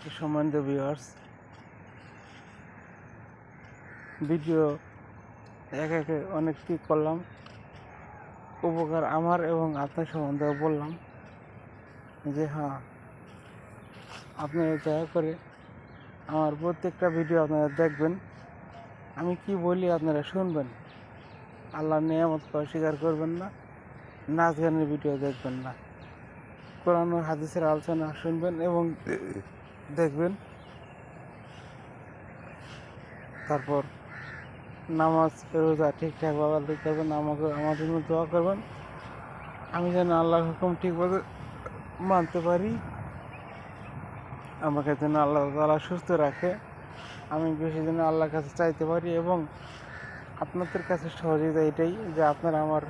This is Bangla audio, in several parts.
সম্মানিত ভিউয়ার্স, ভিডিও একে অনেক ঠিক করলাম, উপকার আমার এবং আপনার সম্বন্ধেও বললাম যে হ্যাঁ, আপনারা দয়া করে আমার প্রত্যেকটা ভিডিও আপনারা দেখবেন, আমি কি বলি আপনারা শুনবেন, আল্লাহর নিয়ামতকে অস্বীকার করবেন না, নাচ গানের ভিডিও দেখবেন না, কোরআন ও হাদিসের আলোচনা শুনবেন এবং দেখবেন। তারপর নামাজ রোজা ঠিকঠাকভাবে আদায় করবেন, আমার জন্য দোয়া করবেন, আমি যেন আল্লাহর হুকুম ঠিকভাবে মানতে পারি, আমাকে যেন আল্লাহ তাআলা সুস্থ রাখে, আমি বেশি যেন আল্লাহর কাছে চাইতে পারি। এবং আপনাদের কাছে সহযোগিতা এটাই যে আপনারা আমার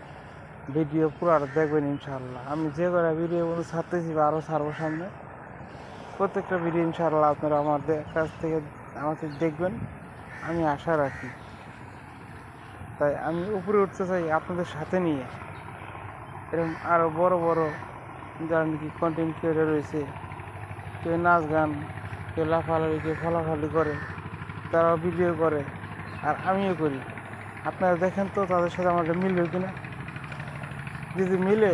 ভিডিও পুরো দেখবেন ইনশাআল্লাহ। আমি যে কটা ভিডিওগুলো ছাড়তেছি বা আরও ছাড়বো সামনে, প্রত্যেকটা ভিডিও ইনশাআল্লাহ আপনারা আমাদের কাছ থেকে আমাদের দেখবেন, আমি আশা রাখি। তাই আমি উপরে উঠতে চাই আপনাদের সাথে নিয়ে। এরকম আরও বড় বড় যারা নাকি কন্টেন্ট ক্রিয়েটর রয়েছে, কেউ নাচ গান, কেউ লাফালাফি, কেউ ফলাফালি করে, তারাও ভিডিও করে, আর আমিও করি। আপনারা দেখেন তো তাদের সাথে আমাদের মিলবে কিনা। যদি মিলে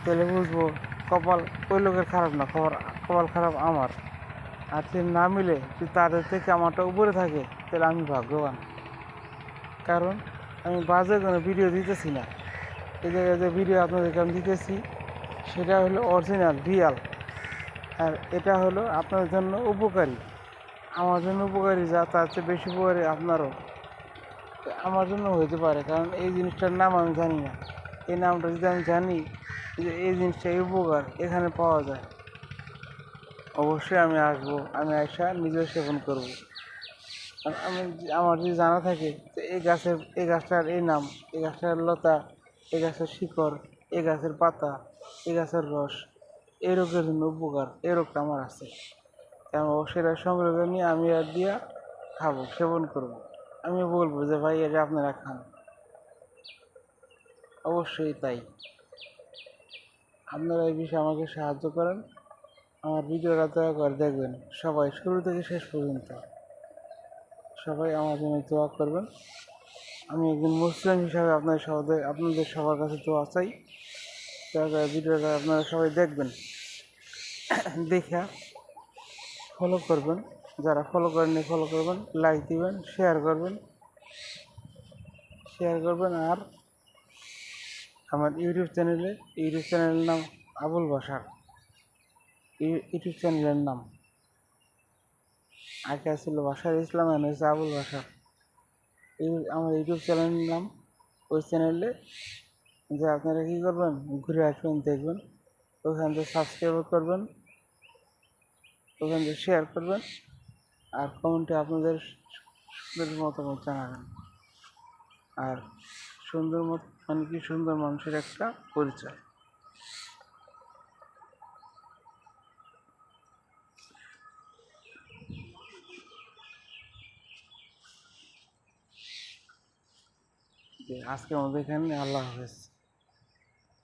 তাহলে বুঝবো কপাল ওই লোকের খারাপ না, কপাল খারাপ আমার। আর যদি না মিলে, যদি তাদের থেকে আমারটা উপরে থাকে, তাহলে আমি ভাগ্যবান। কারণ আমি বাজে কোনো ভিডিও দিতেছি না। এই জায়গায় যে ভিডিও আপনাদেরকে আমি দিতেছি সেটা হলো অরিজিনাল, রিয়াল। আর এটা হলো আপনার জন্য উপকারী, আমার জন্য উপকারী, যা তার চেয়ে বেশি উপকারী আপনারও আমার জন্য হতে পারে। কারণ এই জিনিসটার নাম আমি জানি না, এই নামটা যদি আমি জানি যে এই জিনিসটা এই উপকার এখানে পাওয়া যায়, অবশ্যই আমি আসবো, আমি আসা নিজেও সেবন করবো। কারণ আমার যদি জানা থাকে যে এই গাছটার এই নাম, এই গাছটার লতা, এই গাছের শিকড়, এই গাছের পাতা, এই গাছের রস এই রোগের জন্য উপকার, এই রোগটা আমার আছে, আমি অবশ্যই এটা সংগ্রহ করে নিয়ে আমি আর দিয়া খাবো, সেবন করবো। আমি বলবো যে ভাই এটা আপনারা খান, অবশ্যই তাই। আপনারা এই বিষয়ে আমাকে সাহায্য করেন, আমার ভিডিওটা দয়া করে দেখবেন সবাই, শুরু থেকে শেষ পর্যন্ত সবাই আমার জন্য দোয়া করবেন। আমি একজন মুসলিম হিসাবে আপনাদের সবার কাছে দোয়া চাই। দয়া করে ভিডিওটা আপনারা সবাই দেখবেন, দেখে ফলো করবেন, যারা ফলো করেননি ফলো করবেন, লাইক দিবেন, শেয়ার করবেন। আর আমার ইউটিউব চ্যানেলের নাম আবুল বাশার। ইউটিউব চ্যানেলের নাম আগে ছিল বাশার ইসলাম, এখন হয়েছে আবুল বাশার। আমার ইউটিউব চ্যানেলের নাম। ওই চ্যানেলে যে আপনারা কী করবেন, ঘুরে আসবেন, দেখবেন, ওখান থেকে সাবস্ক্রাইব করবেন, ওখান থেকে শেয়ার করবেন, আর কমেন্টে আপনাদের সুন্দর মতামত জানাবেন। আর সুন্দর মানে কি, সুন্দর মানুষের একটা পরিচয়। আজকে আমাদের এখানে, আল্লাহ হাফেজ।